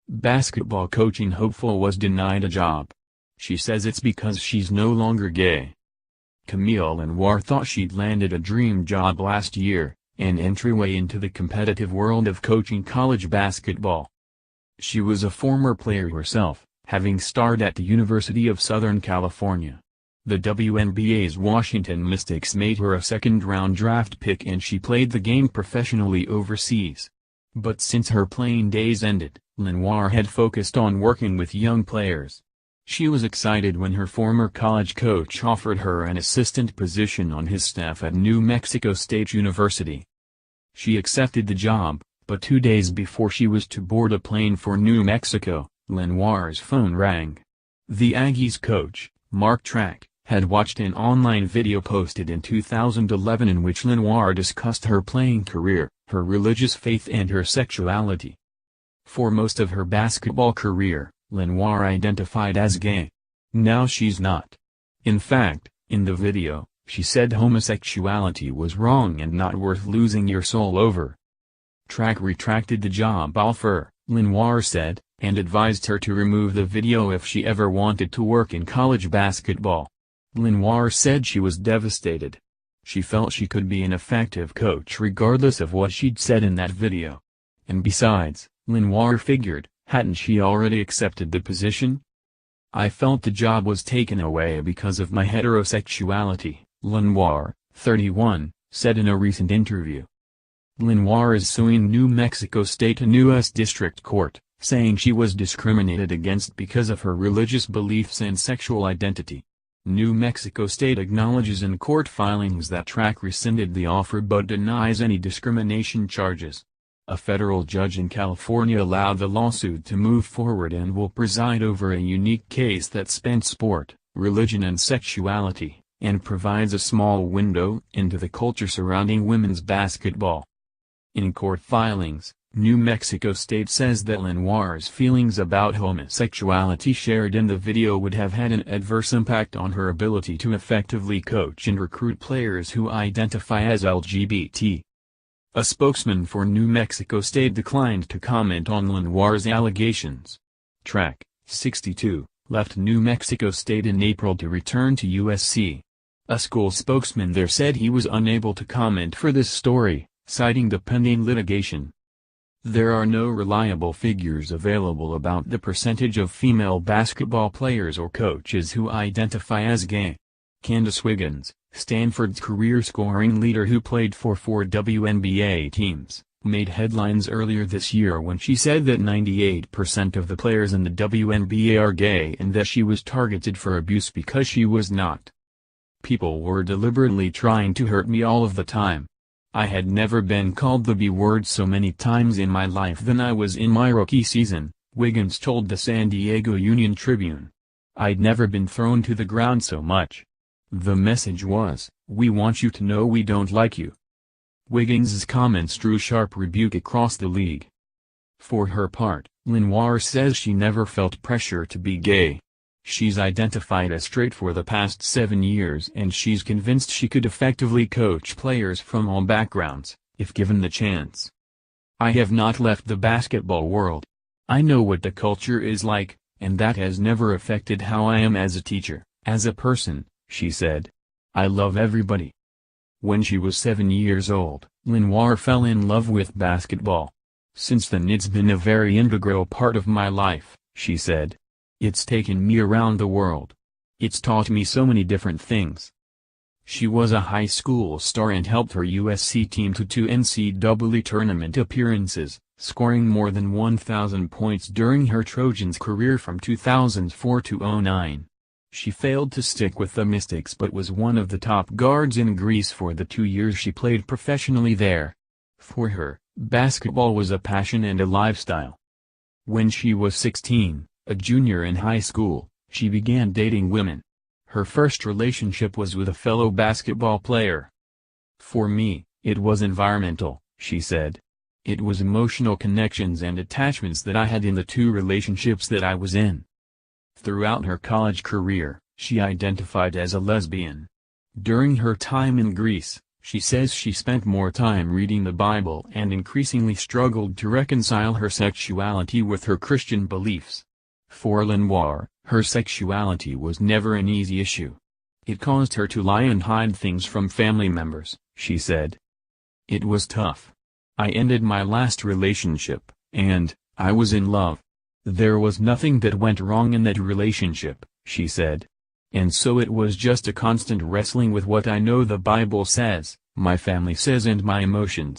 Basketball coaching hopeful was denied a job. She says it's because she's no longer gay. Camille LeNoir thought she'd landed a dream job last year, an entryway into the competitive world of coaching college basketball. She was a former player herself, having starred at the University of Southern California. The WNBA's Washington Mystics made her a second-round draft pick and she played the game professionally overseas. But since her playing days ended, LeNoir had focused on working with young players. She was excited when her former college coach offered her an assistant position on his staff at New Mexico State University. She accepted the job, but 2 days before she was to board a plane for New Mexico, LeNoir's phone rang. The Aggies coach, Trakh, had watched an online video posted in 2011 in which LeNoir discussed her playing career, her religious faith and her sexuality. For most of her basketball career, LeNoir identified as gay. Now she's not. In fact, in the video, she said homosexuality was wrong and not worth losing your soul over. Trakh retracted the job offer, LeNoir said, and advised her to remove the video if she ever wanted to work in college basketball. LeNoir said she was devastated. She felt she could be an effective coach regardless of what she'd said in that video. And besides, LeNoir figured, hadn't she already accepted the position? I felt the job was taken away because of my heterosexuality, LeNoir, 31, said in a recent interview. LeNoir is suing New Mexico State and U.S. District Court, saying she was discriminated against because of her religious beliefs and sexual identity. New Mexico State acknowledges in court filings that Trakh rescinded the offer but denies any discrimination charges. A federal judge in California allowed the lawsuit to move forward and will preside over a unique case that spans sport, religion and sexuality, and provides a small window into the culture surrounding women's basketball. In court filings, New Mexico State says that LeNoir's feelings about homosexuality shared in the video would have had an adverse impact on her ability to effectively coach and recruit players who identify as LGBT. A spokesman for New Mexico State declined to comment on LeNoir's allegations. Trakh, 62, left New Mexico State in April to return to USC. A school spokesman there said he was unable to comment for this story, citing the pending litigation. There are no reliable figures available about the percentage of female basketball players or coaches who identify as gay. Candace Wiggins, Stanford's career scoring leader who played for 4 WNBA teams, made headlines earlier this year when she said that 98% of the players in the WNBA are gay and that she was targeted for abuse because she was not. People were deliberately trying to hurt me all of the time. I had never been called the B word so many times in my life than I was in my rookie season, Wiggins told the San Diego Union-Tribune. I'd never been thrown to the ground so much. The message was, "We want you to know we don't like you." Wiggins's comments drew sharp rebuke across the league. For her part, LeNoir says she never felt pressure to be gay. She's identified as straight for the past 7 years and she's convinced she could effectively coach players from all backgrounds, if given the chance. I have not left the basketball world. I know what the culture is like, and that has never affected how I am as a teacher, as a person, she said. I love everybody. When she was 7 years old, LeNoir fell in love with basketball. Since then it's been a very integral part of my life, she said. It's taken me around the world. It's taught me so many different things. She was a high school star and helped her USC team to 2 NCAA tournament appearances, scoring more than 1,000 points during her Trojans career from 2004 to 2009. She failed to stick with the Mystics but was one of the top guards in Greece for the 2 years she played professionally there. For her, basketball was a passion and a lifestyle. When she was 16, a junior in high school, she began dating women. Her first relationship was with a fellow basketball player. For me, it was environmental, she said. It was emotional connections and attachments that I had in the 2 relationships that I was in. Throughout her college career, she identified as a lesbian. During her time in Greece, she says she spent more time reading the Bible and increasingly struggled to reconcile her sexuality with her Christian beliefs. For LeNoir, her sexuality was never an easy issue. It caused her to lie and hide things from family members, she said. It was tough. I ended my last relationship, and I was in love. There was nothing that went wrong in that relationship, she said. And so it was just a constant wrestling with what I know the Bible says, my family says and my emotions.